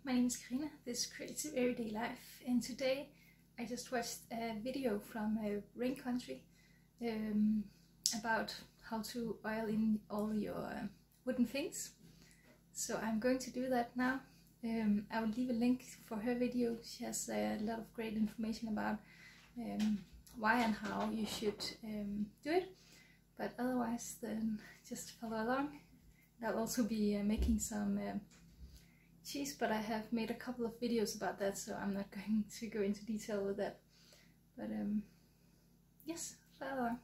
my name is Karina, this is Creative Everyday Life, and today I just watched a video from Rain Country about how to oil in all your wooden things. So I'm going to do that now. I will leave a link for her video. She has a lot of great information about why and how you should do it. But otherwise, then just follow along. I'll also be making some cheese, but I have made a couple of videos about that, so I'm not going to go into detail with that. But yes, follow along.